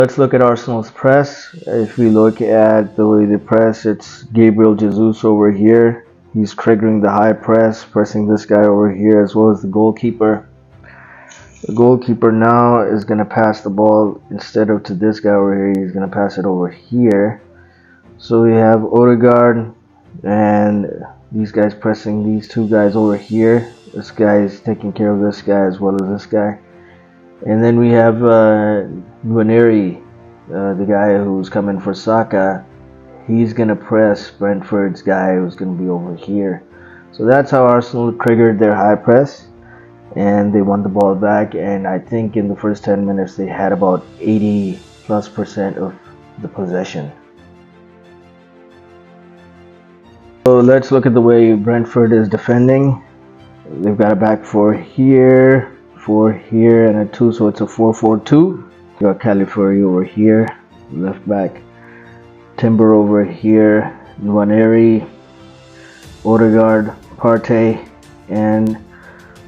Let's look at Arsenal's press. If we look at the way they press, it's Gabriel Jesus over here. He's triggering the high press, pressing this guy over here as well as the goalkeeper. The goalkeeper now is going to pass the ball instead of to this guy over here. He's going to pass it over here. So we have Ødegaard and these guys pressing these two guys over here. This guy is taking care of this guy as well as this guy. And then we have Nwaneri, the guy who's coming for Saka. He's going to press Brentford's guy who's going to be over here. So that's how Arsenal triggered their high press. And they won the ball back. And I think in the first 10 minutes they had about 80+% of the possession. So let's look at the way Brentford is defending. They've got a back four here, and a 2, so it's a 4-4-2. You got Calafiori over here, left back. Timber over here, Nwaneri, Ødegaard, Partey, and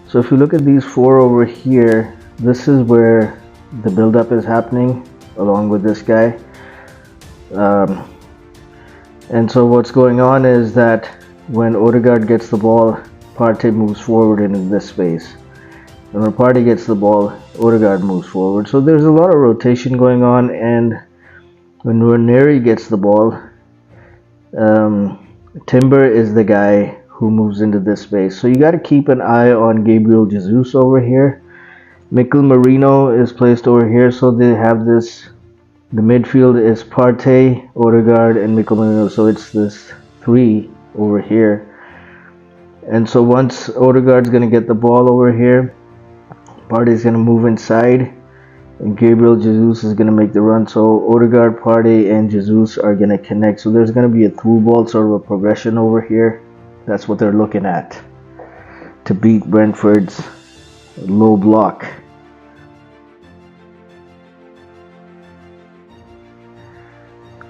so if you look at these four over here, this is where the build-up is happening, along with this guy. And so what's going on is that when Ødegaard gets the ball, Partey moves forward into this space. And when Partey gets the ball, Ødegaard moves forward. So there's a lot of rotation going on, and when Nwaneri gets the ball, Timber is the guy who moves into this space. So you got to keep an eye on Gabriel Jesus over here. Mikel Merino is placed over here, so they have this. The midfield is Partey, Ødegaard, and Mikel Merino. So it's this 3 over here. And so once Ødegaard's going to get the ball over here, Partey's going to move inside, and Gabriel Jesus is going to make the run. So Ødegaard, Partey, and Jesus are going to connect. So there's going to be a through ball sort of a progression over here. That's what they're looking at to beat Brentford's low block.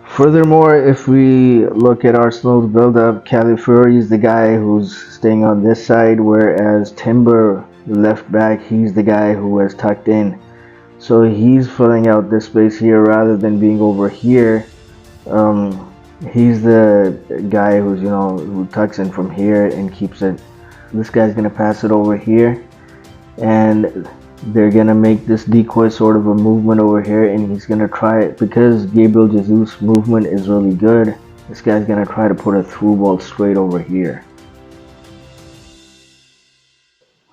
Furthermore, if we look at Arsenal's build-up, Calafiori is the guy who's staying on this side, whereas Timber, the left back, he's the guy who has tucked in. So he's filling out this space here rather than being over here. He's the guy who's, who tucks in from here and keeps it. This guy's going to pass it over here, and they're going to make this decoy sort of a movement over here, and he's going to try it. Because Gabriel Jesus' movement is really good, this guy's going to try to put a through ball straight over here.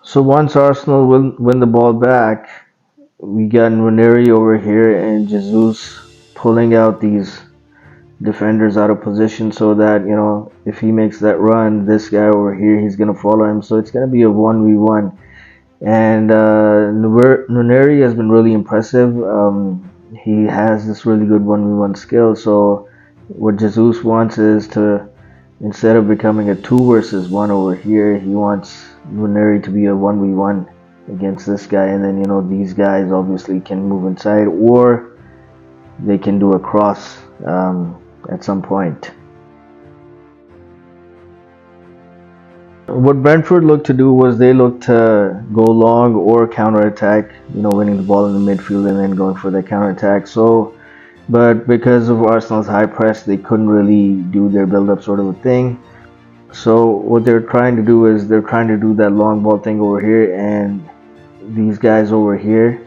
So once Arsenal win the ball back, we got Nwaneri over here and Jesus pulling out these defenders out of position so that, if he makes that run, this guy over here, he's going to follow him. So it's going to be a 1v1. And Nwaneri has been really impressive. He has this really good 1v1 skill. So what Jesus wants is to, instead of becoming a 2 versus 1 over here, he wants Nwaneri to be a 1v1 against this guy. And then, these guys obviously can move inside, or they can do a cross at some point. What Brentford looked to do was they looked to go long or counter-attack, winning the ball in the midfield and then going for the counter-attack. But because of Arsenal's high press, they couldn't really do their build-up sort of a thing. So what they're trying to do is they're trying to do that long ball thing over here, and these guys over here,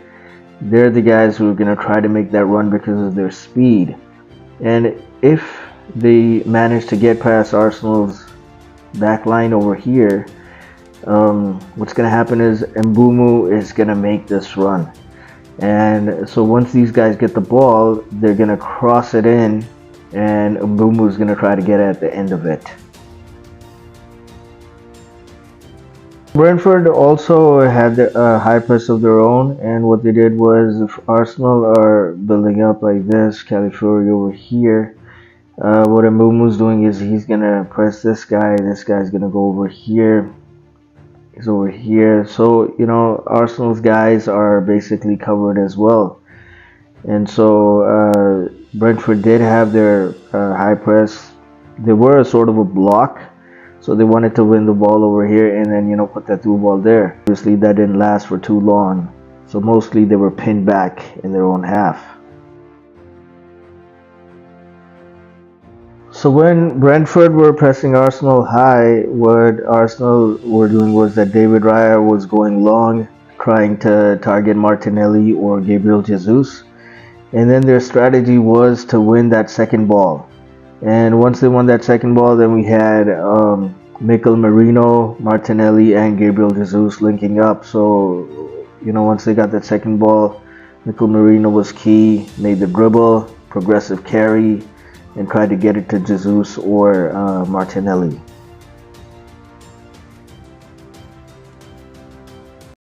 they're the guys who are going to try to make that run because of their speed. And if they manage to get past Arsenal's back line over here, what's going to happen is Mbeumo is going to make this run. And so once these guys get the ball, they're going to cross it in, and Mbeumo is going to try to get at the end of it. Brentford also had a high press of their own, and what they did was, if Arsenal are building up like this, Calafiori over here, what Mbeumo's doing is he's gonna press this guy's gonna go over here. He's over here. So, Arsenal's guys are basically covered as well. And so Brentford did have their high press. They were a sort of a block. So they wanted to win the ball over here and then, put that through ball there. Obviously, that didn't last for too long. So mostly they were pinned back in their own half. So when Brentford were pressing Arsenal high, what Arsenal were doing was that David Raya was going long, trying to target Martinelli or Gabriel Jesus. And then their strategy was to win that second ball. And once they won that second ball, then we had Mikel Merino, Martinelli, and Gabriel Jesus linking up. So, once they got that second ball, Mikel Merino was key, made the dribble, progressive carry, and tried to get it to Jesus or Martinelli.